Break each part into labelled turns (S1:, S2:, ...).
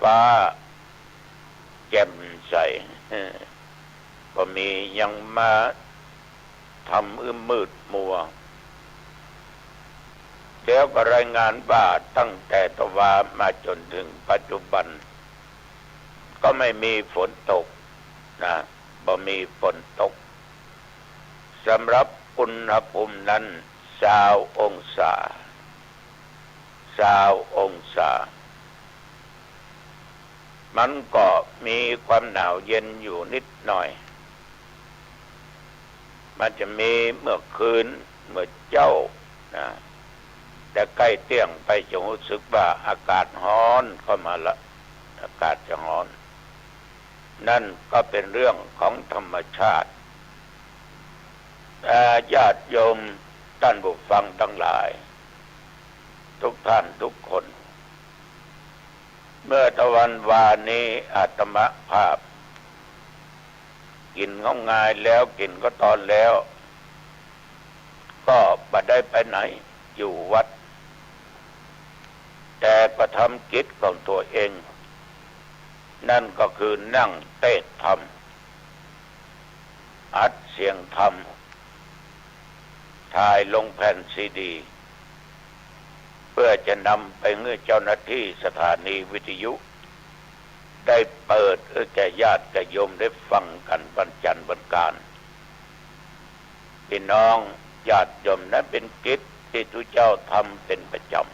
S1: ฟ้าแจ่มใสก็มียังมาทำมืดมัวเดี๋ยวก็รายงานว่าตั้งแต่ตะวันมาจนถึงปัจจุบันก็ไม่มีฝนตกนะบ่มีฝนตกสำหรับอุณหภูมินั้น20 องศามันก็มีความหนาวเย็นอยู่นิดหน่อยมันจะมีเมื่อคืนเมื่อเจ้านะแต่ใกล้เที่ยงไปจะรู้สึกว่าอากาศร้อนเข้ามาละอากาศจะร้อนนั่นก็เป็นเรื่องของธรรมชาติญาติโยมท่านผู้ฟังทั้งหลายทุกท่านทุกคนเมื่อตะวันวานนี้อาตมาภาพกินข้าวงายแล้วกินก็ตอนแล้วก็บ่ได้ไปไหนอยู่วัดแต่ก็ทำกิจของตัวเองนั่นก็คือนั่งเทศธรรมอัดเสียงธรรมถ่ายลงแผ่นซีดีเพื่อจะนำไปให้เจ้าหน้าที่สถานีวิทยุได้เปิดแก่ญาติโยมได้ฟังกันวันจันทร์วันการพี่น้องญาติโยมนั้นเป็นกิจที่ทุกเจ้าทำเป็นประจำ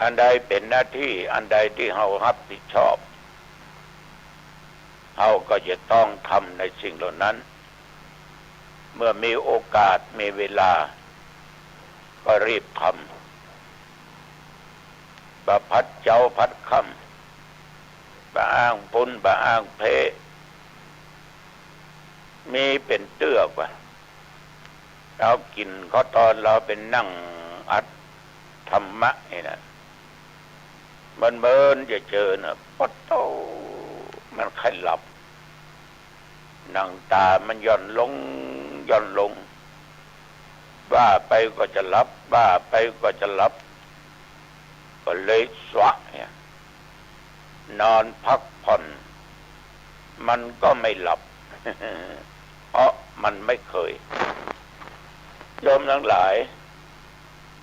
S1: อันใดเป็นหน้าที่อันใดที่เรารับผิดชอบเราก็จะต้องทำในสิ่งเหล่านั้นเมื่อมีโอกาสมีเวลาก็รีบทำบะพัดเจ้าพัดค่ำบะอ้างปุ้นบะอ้างเพมีเป็นเตื้อกว่าเรากินเขาตอนเราเป็นนั่งอัดธรรมะนี่นะมันเมินจะเจอนะปะโตมันใครหลับนั่งตามันย่อนลงบ้าไปก็จะหลับบ้าไปก็จะหลับก็เลยสวะเนี่ยนอนพักผ่อนมันก็ไม่หลับ เพราะมันไม่เคยโยมทั้งหลาย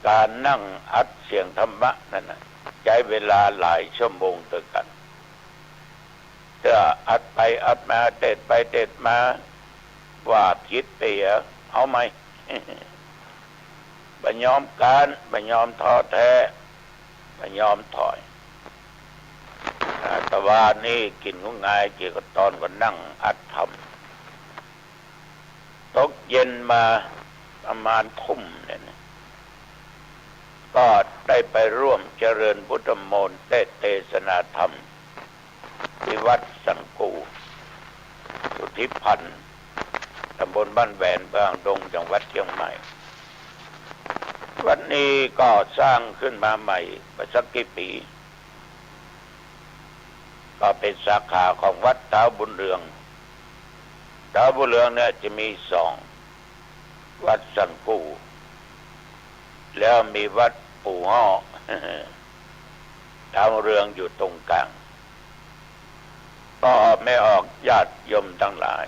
S1: การนั่งอัดเสียงธรรมะนั่นนะใช้เวลาหลายชั่วโมงต่อกันถ้าอัดไปอัดมาเทศไปเทศมาว่าคิดไปเอาไหม บ่ยอมการบ่ยอมท้อแท้บ่ยอมถอยแต่ว่านี่กินก็ง่ายเกี่ยวกับตอนก็นั่งอัดทำตกเย็นมาประมาณทุ่มเนี่ยก็ได้ไปร่วมเจริญพุทธมนต์เทศนาธรรมที่วัดสังกูสุทธิพันธ์ตำบลบ้านแหวนอำเภอหางดงจังหวัดเชียงใหม่วันนี้ก็สร้างขึ้นมาใหม่มาสักกี่ปีก็เป็นสาขาของวัดเท้าบุญเรืองเนี่ยจะมี2วัดสังกูแล้วมีวัดปู่ฮ้อ ดาวเรืองอยู่ตรงกลางก็ไม่ออกญาติโยมทั้งหลาย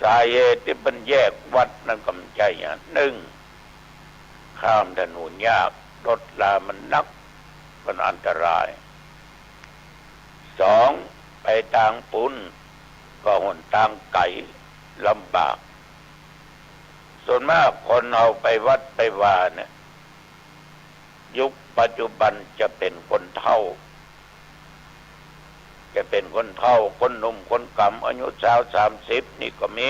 S1: สาเหตุที่มันแยกวัดนั้นก็ไม่ใช่อย่างหนึ่งข้ามถนนยากรถลามันนักมันอันตราย2ไปทางปุ้นก็หนทางไกลลำบากส่วนมากคนเอาไปวัดไปว่าเนี่ยยุคปัจจุบันจะเป็นคนเฒ่าคนหนุ่มคนกำอายุ30นี่ก็มี